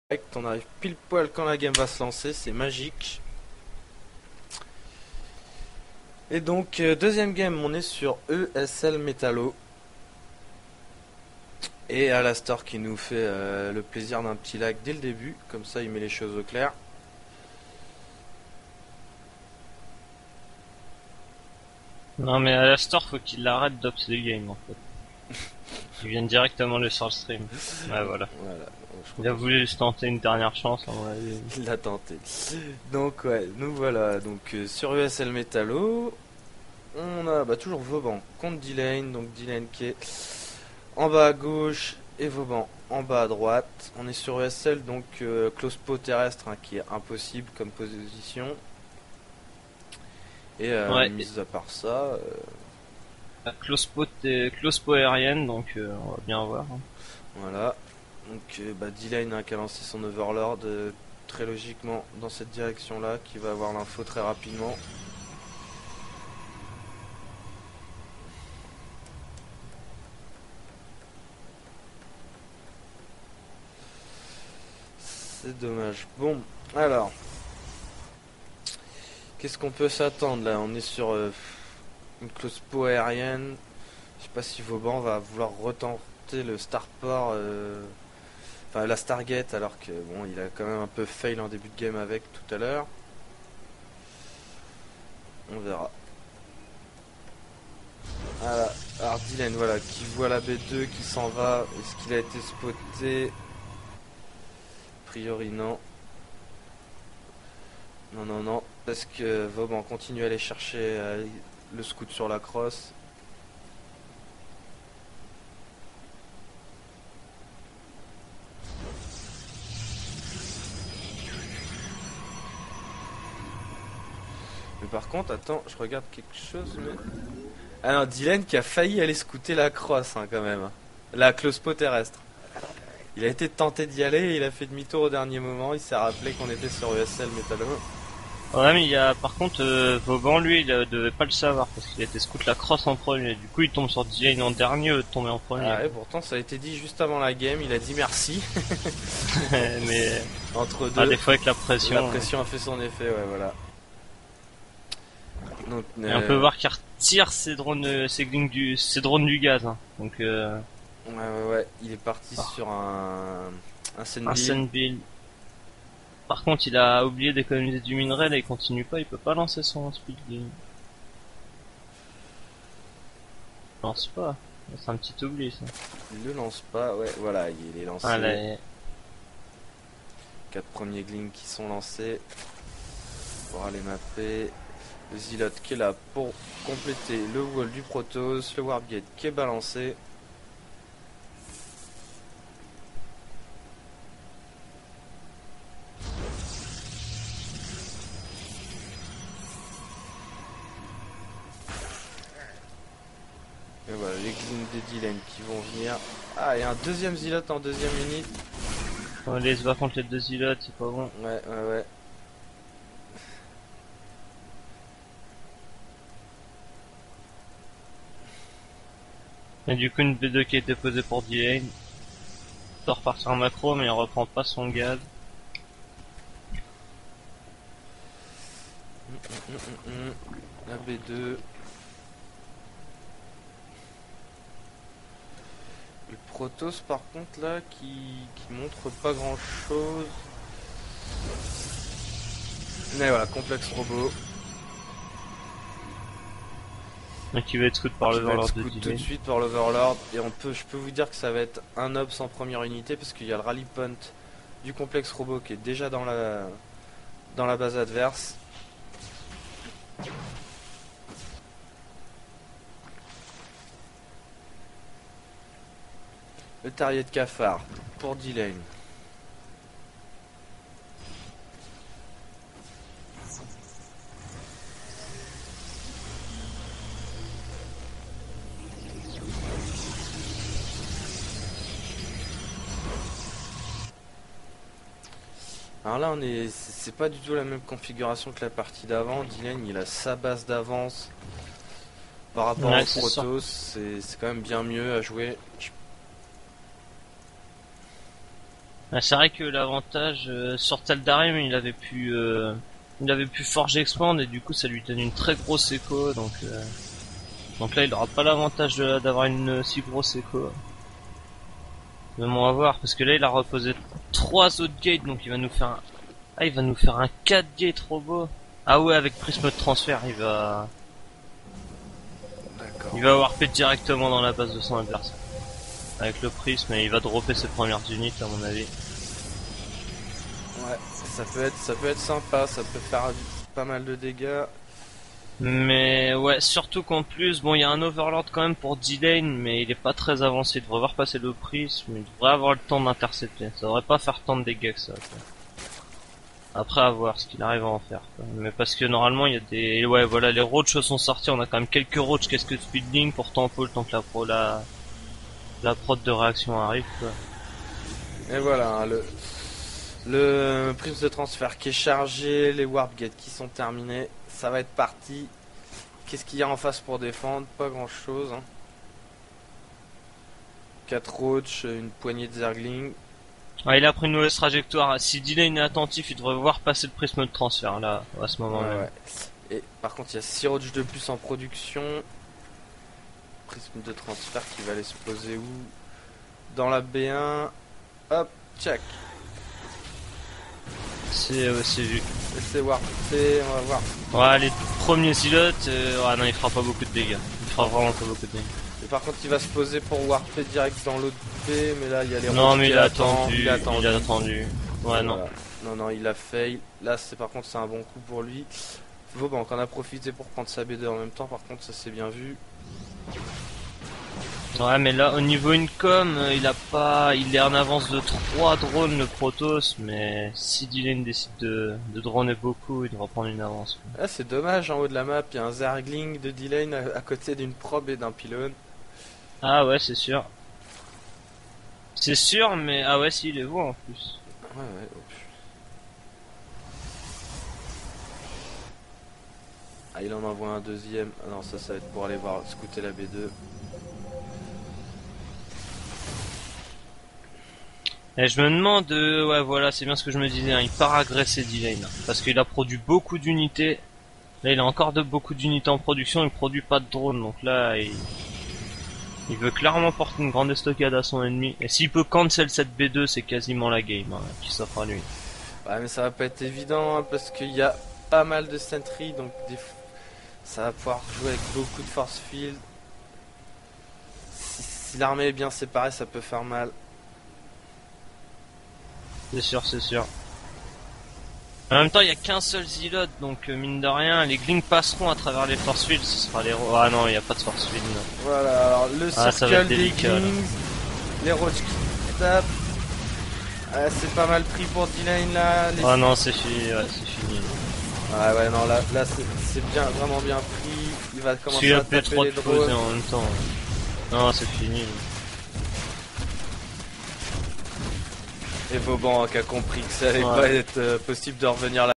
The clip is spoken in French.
On arrive pile poil quand la game va se lancer, c'est magique. Et donc, deuxième game, on est sur ESL Metallo. Et Alastor qui nous fait le plaisir d'un petit lag dès le début, comme ça il met les choses au clair. Non mais à la store faut qu'il arrête d'ops le game en fait. Il vient directement le sur le stream. Ouais voilà. Voilà, je crois Il a voulu se tenter une dernière chance en vrai. qu'il l'a tenté. Donc ouais, nous voilà, donc sur ESL Metallo, on a toujours Vauban contre D-Lane, donc D-Lane qui est en bas à gauche et Vauban en bas à droite. On est sur ESL, donc close pot terrestre qui est impossible comme position. Et Ouais, mis à part ça, close pot aérienne donc on va bien voir, hein. voilà. Donc D-Lane qui a lancé son Overlord très logiquement dans cette direction là, qui va avoir l'info très rapidement. C'est dommage. Bon, alors, qu'est-ce qu'on peut s'attendre là? On est sur une close po aérienne. Je sais pas si Vauban va vouloir retenter le Starport, enfin la Stargate, alors que bon, il a quand même un peu fail en début de game avec tout à l'heure. On verra. Voilà, alors Dylan, voilà, qui voit la B2, qui s'en va. Est-ce qu'il a été spoté? A priori non. Non, non, non. Parce que Vauban continue à aller chercher le scout sur la crosse. Mais par contre, attends, je regarde quelque chose. Mais... Ah non, Dylan qui a failli aller scouter la crosse quand même. La close pot terrestre. Il a été tenté d'y aller, il a fait demi-tour au dernier moment, il s'est rappelé qu'on était sur ESL Metallo. Ouais mais il y a par contre Vauban lui il devait pas le savoir parce qu'il était scout la crosse en premier. Du coup il tombe sur Jane en dernier au lieu de tomber en premier. Ah ouais, pourtant ça a été dit juste avant la game, il a dit merci. Mais Entre ah, deux, des fois avec la la pression. pression a fait son effet, ouais, voilà. Donc, Et on peut voir qu'il retire ses drones du gaz, hein. Donc ouais, ouais, ouais, il est parti ah, sur un un Senbil. Sunbill. Par contre, il a oublié d'économiser du minerai, là il continue pas, il peut pas lancer son speed game. Il lance pas. C'est un petit oubli ça. Il le lance pas, ouais, voilà, il est Ah lancé. là, 4 premiers glings qui sont lancés. Pour aller mapper. Le Zilot qui est là pour compléter le wall du Protoss. Le Warp Gate qui est balancé. Et voilà, les glings de Dylan qui vont venir. Ah, et un deuxième Zilot en deuxième minute. allez, se bat contre les deux îlots, c'est pas bon. Ouais, ouais, ouais. Et du coup, une B2 qui a été posée pour D-Lane. Il doit repartir en macro, mais il reprend pas son gaz. La B2. Le Protoss par contre là qui montre pas grand chose. Mais voilà, complexe robot. Donc il va être scout par Qui le va être Warlord de scout tout de D-Lane. suite par l'Overlord. Et je peux vous dire que ça va être un Ops en première unité parce qu'il y a le rally punt du complexe robot qui est déjà dans la base adverse. Le terrier de cafard pour D-Lane. Alors là, c'est pas du tout la même configuration que la partie d'avant. D-Lane, il a sa base d'avance par rapport Ouais, au c'est sûr. Protoss. C'est quand même bien mieux à jouer. Ah, c'est vrai que l'avantage sur Tal'Darim, il avait pu Forge Expand et du coup ça lui donne une très grosse écho, donc là il aura pas l'avantage d'avoir une si grosse écho. Mais bon, on va voir parce que là il a reposé 3 autres gates, donc il va nous faire il va nous faire un 4 gate robot. Ah ouais, avec prisme de transfert, D'accord. il va warper directement dans la base de son adversaire. Avec le prisme, et il va dropper ses premières unités à mon avis. Ouais, ça peut être sympa, ça peut faire pas mal de dégâts. Mais ouais, surtout qu'en plus, bon, il y a un Overlord quand même pour D-Lane, mais il est pas très avancé. Il devrait voir passer le prisme, il devrait avoir le temps d'intercepter. Ça devrait pas faire tant de dégâts que ça, quoi. Après, à voir ce qu'il arrive à en faire, quoi. Mais parce que normalement, il y a des... Ouais, voilà, les roaches sont sortis. On a quand même quelques roaches. Qu'est-ce que Speedlink pour tempo le temps que la prod de réaction arrive, quoi. Et voilà, hein, le prisme de transfert qui est chargé, les warp gates qui sont terminés, ça va être parti. Qu'est-ce qu'il y a en face pour défendre? Pas grand chose. Hein. 4 roaches, une poignée de zerglings. Ouais, il a pris une mauvaise trajectoire. Si D-Lane est attentif, il devrait voir passer le prisme de transfert, là, à ce moment Ouais, même. ouais. Et par contre, il y a 6 roaches de plus en production. Prisme de transfert qui va aller se poser où? Dans la B1. Hop, check. C'est vu. C'est warpé, on va voir. Ouais, les premiers silots, ouais, non, il fera pas beaucoup de dégâts. Il fera vraiment pas beaucoup de dégâts. Et par contre, il va se poser pour warper direct dans l'autre B, mais là, il y a les Non, roaches mais qui il a attendent, attendu, il a attendu. Ouais, Voilà. non. Non, non, il a fail. Là, c'est par contre, c'est un bon coup pour lui. Vaubank en a profité pour prendre sa B2 en même temps, par contre, ça s'est bien vu. Ouais, mais là, au niveau income, il est en avance de 3 drones, le Protoss, mais si Dylan décide de droner beaucoup, il devra prendre une avance. Là, c'est dommage, en haut de la map, il y a un Zergling de D-Lane à côté d'une probe et d'un pylône. Ah ouais, c'est sûr. C'est sûr, mais ah ouais, si, il les voit en plus. Ouais, ouais, oh, ah, il en envoie un deuxième. Ah non, ça va être pour aller voir scouter la B2. Et je me demande, ouais, voilà, c'est bien ce que je me disais, hein, il part agresser D-Lane, hein, parce qu'il a produit beaucoup d'unités. Là, il a encore beaucoup d'unités en production, il produit pas de drones, donc là, il veut clairement porter une grande estocade à son ennemi. Et s'il peut cancel cette B2, c'est quasiment la game, hein, qui s'offre à lui. Ouais, mais ça va pas être évident, hein, parce qu'il y a pas mal de sentry, donc ça va pouvoir jouer avec beaucoup de force field. Si l'armée est bien séparée, ça peut faire mal. C'est sûr, c'est sûr. En même temps, il y a qu'un seul Zilot, donc mine de rien, les Glings passeront à travers les force fields, ce sera les... Ah non, il n'y a pas de force field, non. Voilà, alors le Ah, ça va circle être des délicat, Glings, les roaches qui tapent. Ah, c'est pas mal pris pour D-Lane là. Ah non, c'est fini, ouais, c'est fini. Ah ouais, non, là c'est bien, vraiment bien pris. Il va commencer Il à a taper trop les de poser drones. en même temps. Non, c'est fini. Et Vaubank a compris que ça allait Ouais. pas être possible de revenir là.